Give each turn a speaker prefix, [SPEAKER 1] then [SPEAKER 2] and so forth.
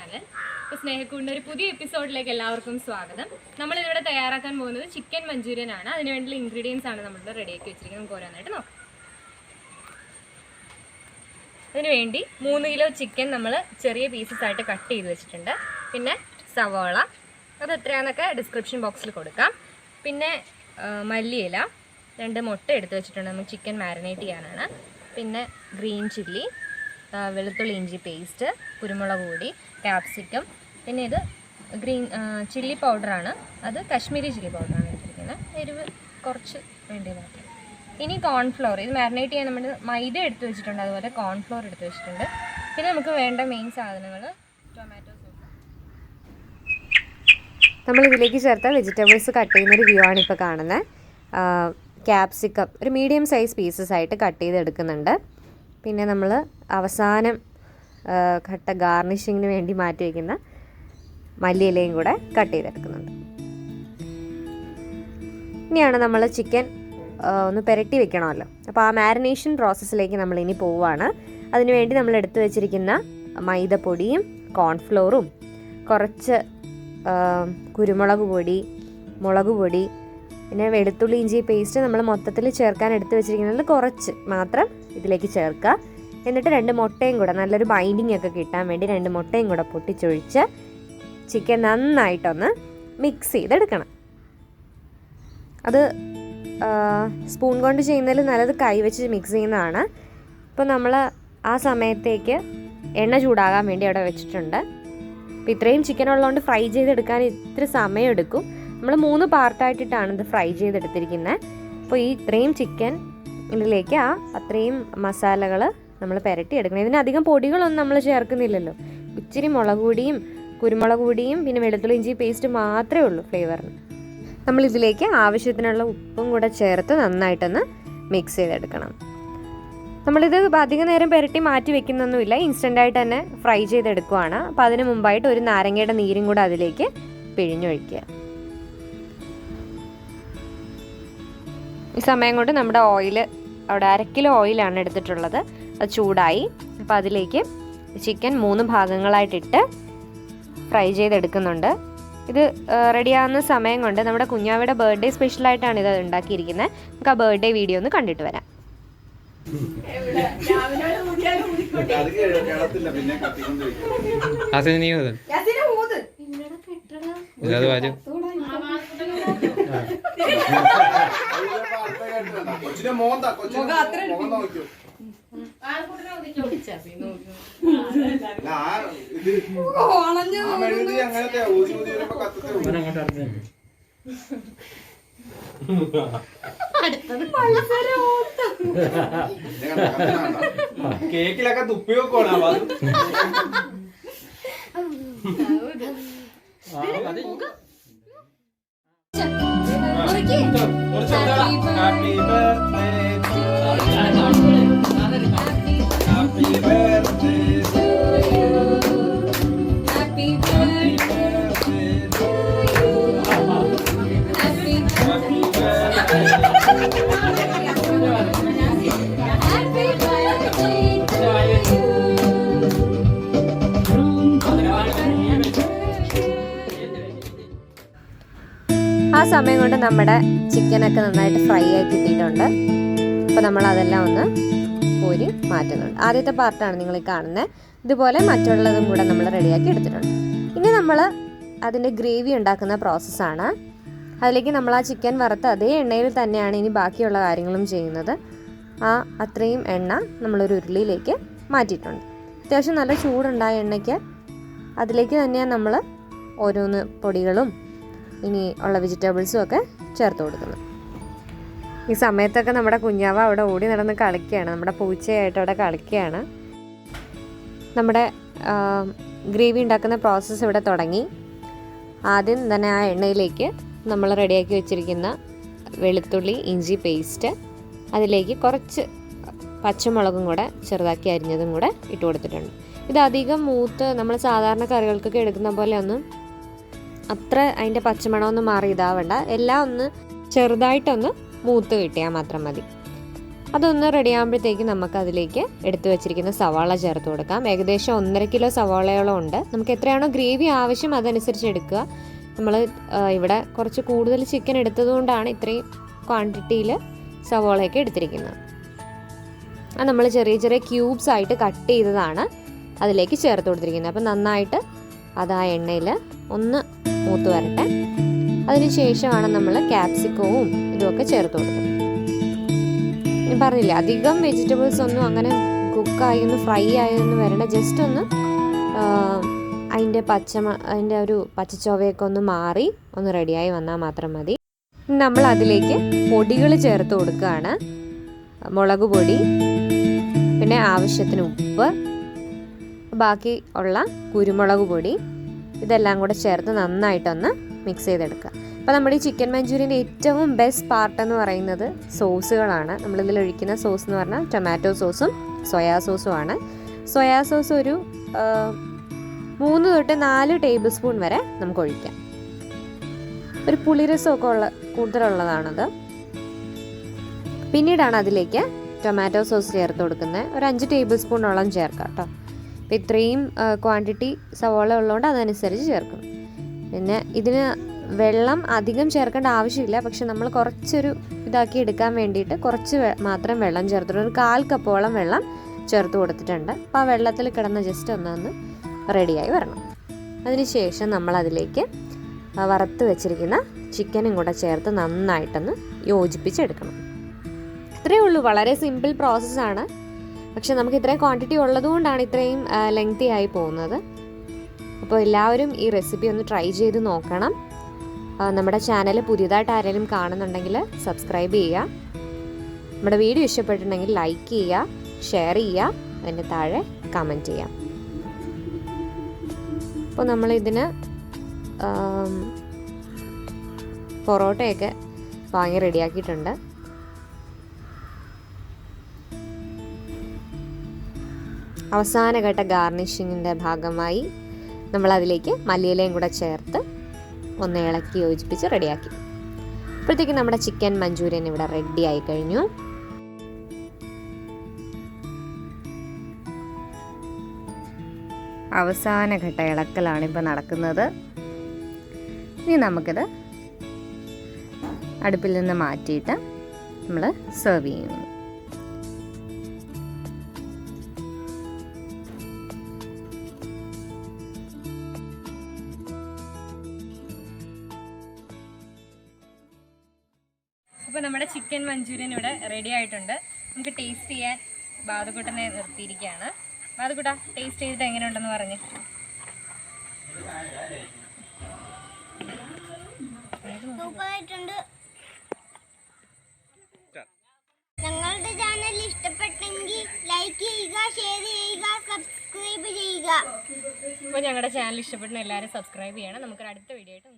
[SPEAKER 1] Channel. അപ്പോൾ സ്നേഹക്കൂടിൻ്റെ ഒരു പുതിയ എപ്പിസോഡിലേക്ക് എല്ലാവർക്കും സ്വാഗതം. നമ്മളിവിടെ തയ്യാറാക്കാൻ പോകുന്നത് ചിക്കൻ മഞ്ചൂരിയൻ ആണ്. അതിനുവേണ്ടിയുള്ള ഇൻഗ്രീഡിയൻസ് ആണ് നമ്മൾ റെഡിയാക്കി വെച്ചിരിക്കുന്നത്. നമുക്ക് ഓരോന്നായിട്ട് നോക്കാം. അതിനുവേണ്ടി 3 കിലോ ചിക്കൻ നമ്മൾ ചെറിയ പീസസ് ആയിട്ട് കട്ട് ചെയ്ത് വെച്ചിട്ടുണ്ട്. പിന്നെ സവാള, അത് എത്രയാണെന്നൊക്കെ ഡിസ്ക്രിപ്ഷൻ ബോക്സിൽ കൊടുക്കാം. പിന്നെ മല്ലിയില, 2 മുട്ട എടുത്ത് വെച്ചിട്ടുണ്ട്, നമുക്ക് ചിക്കൻ മാരിനേറ്റ് ചെയ്യാനാണ്. പിന്നെ ഗ്രീൻ ചില്ലി, വെളുത്തുള്ളി ഇഞ്ചി പേസ്റ്റ്, കുരുമുളക് പൊടി, ക്യാപ്സിക്കം, പിന്നെ ഇത് ഗ്രീൻ ചില്ലി പൗഡറാണ്, അത് കാശ്മീരി ചില്ലി പൗഡറാണ് എടുത്തിരിക്കുന്നത്, എരിവ് കുറച്ച് വേണ്ടി മാത്രം. ഇനി കോൺഫ്ലോർ, ഇത് മാരിനേറ്റ് ചെയ്യാൻ നമ്മൾ മൈദ എടുത്ത് വെച്ചിട്ടുണ്ട്, അതുപോലെ കോൺഫ്ലോർ എടുത്ത് വെച്ചിട്ടുണ്ട്. പിന്നെ നമുക്ക് വേണ്ട മെയിൻ സാധനങ്ങൾ ടൊമാറ്റോ സോസ്.
[SPEAKER 2] നമ്മളിതിലേക്ക് ചേർത്ത വെജിറ്റബിൾസ് കട്ട് ചെയ്യുന്നൊരു വ്യൂ ആണ് ഇപ്പോൾ കാണുന്നത്. ക്യാപ്സിക്കം ഒരു മീഡിയം സൈസ് പീസസ് ആയിട്ട് കട്ട് ചെയ്തെടുക്കുന്നുണ്ട്. പിന്നെ നമ്മൾ അവസാനം ഘട്ട ഗാർണിഷിങ്ങിന് വേണ്ടി മാറ്റി വയ്ക്കുന്ന മല്ലിയിലയും കൂടെ കട്ട് ചെയ്തെടുക്കുന്നുണ്ട്. ഇനിയാണ് നമ്മൾ ചിക്കൻ ഒന്ന് പുരട്ടി വെക്കണമല്ലോ, അപ്പോൾ ആ മാരിനേഷൻ പ്രോസസ്സിലേക്ക് നമ്മൾ ഇനി പോവുകയാണ്. അതിനുവേണ്ടി നമ്മൾ എടുത്തു വെച്ചിരിക്കുന്ന മൈദപ്പൊടിയും കോൺഫ്ലോറും കുറച്ച് കുരുമുളക് പൊടി, മുളക് പൊടി, പിന്നെ വെളുത്തുള്ളി ഇഞ്ചി പേസ്റ്റ് നമ്മൾ മൊത്തത്തിൽ ചേർക്കാൻ എടുത്ത് വെച്ചിരിക്കുന്നത് കുറച്ച് മാത്രം ഇതിലേക്ക് ചേർക്കുക. എന്നിട്ട് 2 മുട്ടയും കൂടെ, നല്ലൊരു ബൈൻഡിങ് ഒക്കെ കിട്ടാൻ വേണ്ടി 2 മുട്ടയും കൂടെ പൊട്ടിച്ചൊഴിച്ച് ചിക്കൻ നന്നായിട്ടൊന്ന് മിക്സ് ചെയ്തെടുക്കണം. അത് സ്പൂൺ കൊണ്ട് ചെയ്യുന്നതിൽ നല്ലത് കൈവച്ച് മിക്സ് ചെയ്യുന്നതാണ്. ഇപ്പോൾ നമ്മൾ ആ സമയത്തേക്ക് എണ്ണ ചൂടാകാൻ വേണ്ടി അവിടെ വെച്ചിട്ടുണ്ട്. അപ്പോൾ ഇത്രയും ചിക്കൻ ഉള്ളതുകൊണ്ട് ഫ്രൈ ചെയ്തെടുക്കാൻ ഇത്തിരി സമയമെടുക്കും. നമ്മൾ 3 പാർട്ടായിട്ടിട്ടാണ് ഇത് ഫ്രൈ ചെയ്തെടുത്തിരിക്കുന്നത്. അപ്പോൾ ഈ ഇത്രയും ചിക്കൻ ഇതിലേക്ക് അത്രയും മസാലകൾ നമ്മൾ പുരട്ടി എടുക്കണം. ഇതിനധികം പൊടികളൊന്നും നമ്മൾ ചേർക്കുന്നില്ലല്ലോ, ഇച്ചിരി മുളക് പൊടിയും കുരുമുളക് പൊടിയും പിന്നെ വെളുത്തുള്ളി ഇഞ്ചി പേസ്റ്റ് മാത്രമേ ഉള്ളൂ ഫ്ലേവറിന്. നമ്മളിതിലേക്ക് ആവശ്യത്തിനുള്ള ഉപ്പും കൂടെ ചേർത്ത് നന്നായിട്ടൊന്ന് മിക്സ് ചെയ്തെടുക്കണം. നമ്മളിത് അധികം നേരം പുരട്ടി മാറ്റി വെക്കുന്നൊന്നുമില്ല, ഇൻസ്റ്റൻ്റായിട്ട് തന്നെ ഫ്രൈ ചെയ്തെടുക്കുവാണ്. അപ്പോൾ അതിന് മുമ്പായിട്ട് ഒരു നാരങ്ങയുടെ നീരും കൂടെ അതിലേക്ക് പിഴിഞ്ഞൊഴിക്കുക. ഈ സമയം കൊണ്ട് നമ്മുടെ ഓയിൽ അവിടെ 1/2 കിലോ ഓയിലാണ് എടുത്തിട്ടുള്ളത്, അത് ചൂടായി. അപ്പോൾ അതിലേക്ക് ചിക്കൻ 3 ഭാഗങ്ങളായിട്ടിട്ട് ഫ്രൈ ചെയ്തെടുക്കുന്നുണ്ട്. ഇത് റെഡിയാവുന്ന സമയം കൊണ്ട് നമ്മുടെ കുഞ്ഞാവയുടെ ബർത്ത്ഡേ സ്പെഷ്യലായിട്ടാണ് ഇത് ഉണ്ടാക്കിയിരിക്കുന്നത്. നമുക്ക് ആ ബർത്ത്ഡേ വീഡിയോ ഒന്ന് കണ്ടിട്ട് വരാം.
[SPEAKER 3] കേക്കിലൊക്കെ തുപ്പി വെക്കോണോ? ഹാപ്പി ബർത്ത്ഡേ
[SPEAKER 2] ആ സമയം കൊണ്ട് നമ്മുടെ ചിക്കനൊക്കെ നന്നായിട്ട് ഫ്രൈ ആയി കിട്ടിയിട്ടുണ്ട്. അപ്പോൾ നമ്മൾ അതെല്ലാം ഒന്ന് കോരി മാറ്റുന്നുണ്ട്. ആദ്യത്തെ പാർട്ടാണ് നിങ്ങൾ ഈ കാണുന്നത്. ഇതുപോലെ മറ്റുള്ളതും കൂടെ നമ്മൾ റെഡിയാക്കി എടുത്തിട്ടുണ്ട്. ഇനി നമ്മൾ അതിൻ്റെ ഗ്രേവി ഉണ്ടാക്കുന്ന പ്രോസസ്സാണ്. അതിലേക്ക് നമ്മൾ ആ ചിക്കൻ വറുത്ത് അതേ എണ്ണയിൽ തന്നെയാണ് ഇനി ബാക്കിയുള്ള കാര്യങ്ങളും ചെയ്യുന്നത്. അത്രയും എണ്ണ നമ്മളൊരു ഉരുളിയിലേക്ക് മാറ്റിയിട്ടുണ്ട്. അത്യാവശ്യം നല്ല ചൂടുണ്ടായ എണ്ണയ്ക്ക് അതിലേക്ക് തന്നെയാണ് നമ്മൾ ഓരോന്ന് പൊടികളും ഇനി ഉള്ള വെജിറ്റബിൾസും ഒക്കെ ചേർത്ത് കൊടുക്കുന്നത്. ഈ സമയത്തൊക്കെ നമ്മുടെ കുഞ്ഞാവ അവിടെ ഓടി നടന്ന് കളിക്കുകയാണ്, നമ്മുടെ പൂച്ചയായിട്ട് അവിടെ കളിക്കുകയാണ്. നമ്മുടെ ഗ്രേവി ഉണ്ടാക്കുന്ന പ്രോസസ്സ് ഇവിടെ തുടങ്ങി. ആദ്യം തന്നെ ആ എണ്ണയിലേക്ക് നമ്മൾ റെഡിയാക്കി വെച്ചിരിക്കുന്ന വെളുത്തുള്ളി ഇഞ്ചി പേസ്റ്റ്, അതിലേക്ക് കുറച്ച് പച്ചമുളകും കൂടെ ചെറുതാക്കി അരിഞ്ഞതും കൂടെ ഇട്ട് കൊടുത്തിട്ടുണ്ട്. ഇത് അധികം മൂത്ത് നമ്മൾ സാധാരണ കറികൾക്കൊക്കെ എടുക്കുന്ന പോലെ ഒന്നും അത്ര അതിൻ്റെ പച്ചമണമൊന്നും മാറി ഇതാവണ്ട, എല്ലാം ഒന്ന് ചെറുതായിട്ടൊന്ന് മൂത്ത് കിട്ടിയാൽ മാത്രം മതി. അതൊന്ന് റെഡി ആകുമ്പോഴത്തേക്ക് നമുക്ക് അതിലേക്ക് എടുത്തു വെച്ചിരിക്കുന്ന സവാള ചേർത്ത് കൊടുക്കാം. ഏകദേശം 1.5 കിലോ സവാളയോളം ഉണ്ട്. നമുക്ക് എത്രയാണോ ഗ്രേവി ആവശ്യം അതനുസരിച്ച് എടുക്കുക. നമ്മൾ ഇവിടെ കുറച്ച് കൂടുതൽ ചിക്കൻ എടുത്തതുകൊണ്ടാണ് ഇത്രയും ക്വാണ്ടിറ്റിയിൽ സവാളയൊക്കെ എടുത്തിരിക്കുന്നത്. അത് നമ്മൾ ചെറിയ ചെറിയ ക്യൂബ്സ് ആയിട്ട് കട്ട് ചെയ്തതാണ് അതിലേക്ക് ചേർത്ത് കൊടുത്തിരിക്കുന്നത്. അപ്പം നന്നായിട്ട് അത് ആ എണ്ണയിൽ ഒന്ന് മൂത്ത് വരട്ടെ. അതിന് ശേഷമാണ് നമ്മൾ ക്യാപ്സിക്കവും ഇതുമൊക്കെ ചേർത്ത് കൊടുക്കുന്നത്. ഞാൻ പറഞ്ഞില്ലേ, അധികം വെജിറ്റബിൾസ് ഒന്നും അങ്ങനെ കുക്കായി ഒന്ന് ഫ്രൈ ആയൊന്നും വരണ്ട. ജസ്റ്റ് ഒന്ന് അതിൻ്റെ ഒരു പച്ചച്ചൊവയൊക്കെ ഒന്ന് മാറി ഒന്ന് റെഡിയായി വന്നാൽ മാത്രം മതി. നമ്മൾ അതിലേക്ക് പൊടികൾ ചേർത്ത് കൊടുക്കുകയാണ്. മുളക് പൊടി, പിന്നെ ആവശ്യത്തിന് ഉപ്പ്, ബാക്കി ഉള്ള കുരുമുളക് പൊടി, ഇതെല്ലാം കൂടെ ചേർത്ത് നന്നായിട്ടൊന്ന് മിക്സ് ചെയ്തെടുക്കുക. അപ്പോൾ നമ്മുടെ ഈ ചിക്കൻ മഞ്ചൂരിയൻ്റെ ഏറ്റവും ബെസ്റ്റ് പാർട്ട് എന്ന് പറയുന്നത് സോസുകളാണ്. നമ്മളിതിൽ ഒഴിക്കുന്ന സോസ് എന്ന് പറഞ്ഞാൽ ടൊമാറ്റോ സോസും സോയാ സോസുമാണ്. സോയാ സോസ് ഒരു 3 തൊട്ട് 4 ടേബിൾ സ്പൂൺ വരെ നമുക്ക് ഒഴിക്കാം. ഒരു പുളിരസമൊക്കെ കൂടുതലുള്ളതാണത്. പിന്നീടാണ് അതിലേക്ക് ടൊമാറ്റോ സോസ് ചേർത്ത് കൊടുക്കുന്നത്. ഒരു 5 ടേബിൾ സ്പൂണോളം ചേർക്കാം കേട്ടോ. അപ്പോൾ ഇത്രയും ക്വാണ്ടിറ്റി സവാള ഉള്ളതുകൊണ്ട് അതനുസരിച്ച് ചേർക്കും. പിന്നെ ഇതിന് വെള്ളം അധികം ചേർക്കേണ്ട ആവശ്യമില്ല. പക്ഷെ നമ്മൾ കുറച്ചൊരു ഇതാക്കി എടുക്കാൻ വേണ്ടിയിട്ട് കുറച്ച് മാത്രം വെള്ളം ചേർത്തിട്ടുണ്ട്. ഒരു 1/4 കപ്പോളം വെള്ളം ചേർത്ത് കൊടുത്തിട്ടുണ്ട്. അപ്പോൾ ആ വെള്ളത്തിൽ കിടന്ന് ജസ്റ്റ് ഒന്ന് റെഡിയായി വരണം. അതിനുശേഷം നമ്മൾ അതിലേക്ക് വറുത്ത് വെച്ചിരിക്കുന്ന ചിക്കനും കൂടെ ചേർത്ത് നന്നായിട്ടൊന്ന് യോജിപ്പിച്ചെടുക്കണം. ഇത്രയേ ഉള്ളൂ. വളരെ സിമ്പിൾ പ്രോസസ്സാണ്. പക്ഷെ നമുക്ക് ഇത്രയും ക്വാണ്ടിറ്റി ഉള്ളതുകൊണ്ടാണ് ഇത്രയും ലെങ്തി ആയി പോകുന്നത്. അപ്പോൾ എല്ലാവരും ഈ റെസിപ്പി ഒന്ന് ട്രൈ ചെയ്ത് നോക്കണം. നമ്മുടെ ചാനൽ പുതിയതായിട്ട് ആരെങ്കിലും കാണുന്നുണ്ടെങ്കിൽ സബ്സ്ക്രൈബ് ചെയ്യുക. നമ്മുടെ വീഡിയോ ഇഷ്ടപ്പെട്ടിട്ടുണ്ടെങ്കിൽ ലൈക്ക് ചെയ്യുക, ഷെയർ ചെയ്യുക, അതിൻ്റെ താഴെ കമൻറ്റ് ചെയ്യാം. അപ്പോൾ നമ്മളിതിന് പൊറോട്ടയൊക്കെ വാങ്ങി റെഡിയാക്കിയിട്ടുണ്ട്. അവസാനഘട്ട ഗാർണിഷിങ്ങിൻ്റെ ഭാഗമായി നമ്മളതിലേക്ക് മല്ലിയിലയും കൂടെ ചേർത്ത് ഒന്ന് ഇളക്കി യോജിപ്പിച്ച് റെഡിയാക്കി. അപ്പോഴത്തേക്കും നമ്മുടെ ചിക്കൻ മഞ്ചൂരിയൻ ഇവിടെ റെഡി ആയി കഴിഞ്ഞു. അവസാനഘട്ട ഇളക്കലാണ് ഇപ്പോൾ നടക്കുന്നത്. ഇനി നമുക്കിത് അടുപ്പിൽ നിന്ന് മാറ്റിയിട്ട് നമ്മൾ സെർവ് ചെയ്യുന്നു.
[SPEAKER 1] അപ്പോൾ നമ്മുടെ ചിക്കൻ മഞ്ചൂരിയൻ ഇവിടെ റെഡി ആയിട്ടുണ്ട്. നമുക്ക് ടേസ്റ്റ് ചെയ്യാൻ ബാദുക്കുട്ടനെ നിർത്തിയിരിക്കുകയാണ്. ബാദുക്കുട്ട, ടേസ്റ്റ് ചെയ്തിട്ട് എങ്ങനെയുണ്ടെന്ന് പറഞ്ഞ്.
[SPEAKER 4] സൂപ്പറായിട്ടുണ്ട്. ഞങ്ങളുടെ ചാനൽ ഇഷ്ടപ്പെട്ടെങ്കിൽ ലൈക്ക് ചെയ്യുക, ഷെയർ ചെയ്യുക, സബ്സ്ക്രൈബ് ചെയ്യുക.
[SPEAKER 1] അപ്പോൾ ഞങ്ങളുടെ ചാനൽ ഇഷ്ടപ്പെടുന്ന എല്ലാവരും സബ്സ്ക്രൈബ് ചെയ്യണം. നമുക്കൊരു അടുത്ത വീഡിയോ ആയിട്ട്